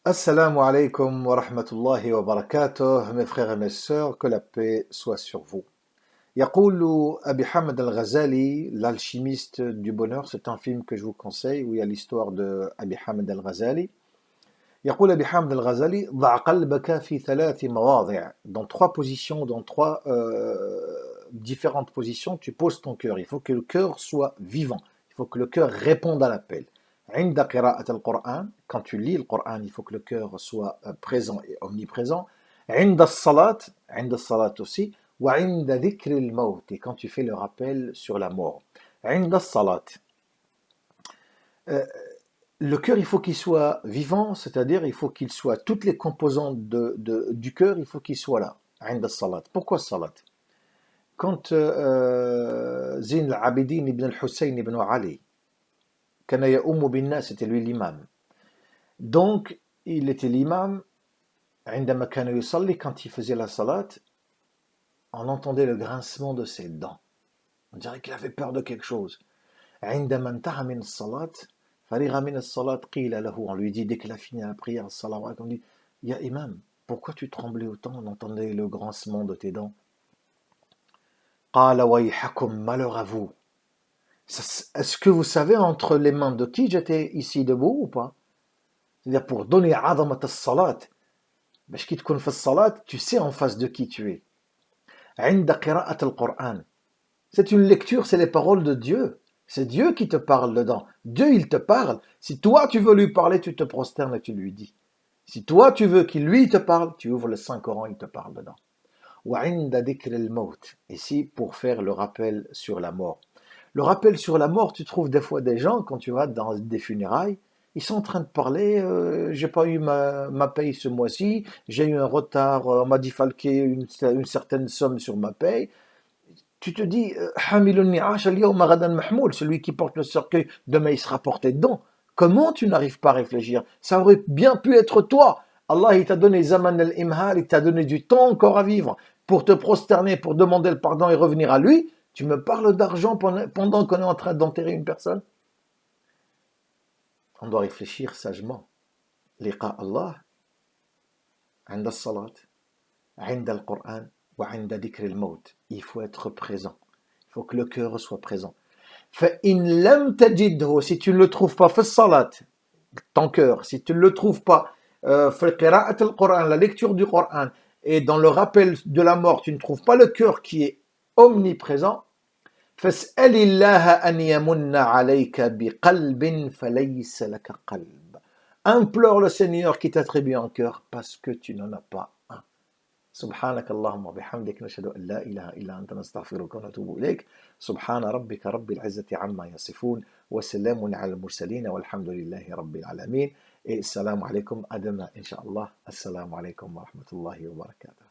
Assalamu alaikum wa rahmatullahi wa barakatuh, mes frères et mes sœurs, que la paix soit sur vous. Yaqulu Abi Hamid al-Ghazali, l'alchimiste du bonheur, c'est un film que je vous conseille où il y a l'histoire de Abi Hamid al-Ghazali. يقول أبي حامد الغزالي ضع قلبك في ثلاث مواضع, dans trois positions, dans trois différentes positions, tu poses ton cœur. Il faut que le cœur soit vivant, il faut que le cœur réponde à l'appel. عند قراءة القرآن, quand tu lis le Coran, il faut que le cœur soit présent et omniprésent. عند الصلاة aussi. وعند ذكر الموت, et quand tu fais le rappel sur la mort. عند الصلاة, le cœur, il faut qu'il soit vivant, c'est-à-dire il faut qu'il soit, toutes les composantes du cœur, il faut qu'il soit là. عند الصلاة. Pourquoi salat? Quand Zin al-Abidin ibn al-Hussein ibn Ali, كان يؤم بالناس, c'était lui l'imam. Donc, il était l'imam, عندما كان يصلي, quand il faisait la salat, on entendait le grincement de ses dents. On dirait qu'il avait peur de quelque chose. عندما انتهى من الصلاة, فرغ من الصلاة قيل له, on lui dit dès qu'il a fini la prière, salawat, on dit, Ya imam, pourquoi tu tremblais autant? On entendait le grincement de tes dents. قال ويحكم, malheur à vous. Est-ce que vous savez entre les mains de qui j'étais ici debout ou pas? C'est-à-dire pour donner عظمة الصلاة, باش كي تكون في الصلاة, tu sais en face de qui tu es. عند قراءة القرآن, c'est une lecture, c'est les paroles de Dieu. C'est Dieu qui te parle dedans. Dieu, il te parle. Si toi, tu veux lui parler, tu te prosternes et tu lui dis. Si toi, tu veux qu'il lui te parle, tu ouvres le Saint-Coran, il te parle dedans. وعند ذكر الموت. Ici, pour faire le rappel sur la mort. Le rappel sur la mort, tu trouves des fois des gens, quand tu vas dans des funérailles, ils sont en train de parler, j'ai pas eu ma paye ce mois-ci, j'ai eu un retard, on m'a défalqué une certaine somme sur ma paye. Tu te dis, celui qui porte le cercueil, demain il sera porté dedans. Comment tu n'arrives pas à réfléchir? Ça aurait bien pu être toi. Allah, il t'a donné zaman al-imhal, il t'a donné du temps encore à vivre pour te prosterner, pour demander le pardon et revenir à lui. Tu me parles d'argent pendant qu'on est en train d'enterrer une personne? On doit réfléchir sagement. Liqa Allah, عند الصلاة, عند القرآن, وعند ذكر الموت. Il faut être présent. Il faut que le cœur soit présent. فإن لم تجده, si tu ne le trouves pas في الصلاة, ton cœur, si tu ne le trouves pas في قراءة القرآن, la lecture du Coran, et dans le rappel de la mort, tu ne trouves pas le cœur qui est omniprésent, فاسأل الله أن يمن عليك بقلب فليس لك قلب. Implore le Seigneur qui t'attribue un cœur parce que tu n'en as pas un. سبحانك اللهم وبحمدك نشهد أن لا إله إلا أنت نستغفرك ونتوب إليك. سبحان ربك رب العزة عما يصفون وسلام على المرسلين والحمد لله رب العالمين. Et salam alaikum, à demain, Inch'Allah. Assalamu alaikum wa rahmatullahi wa barakatuh.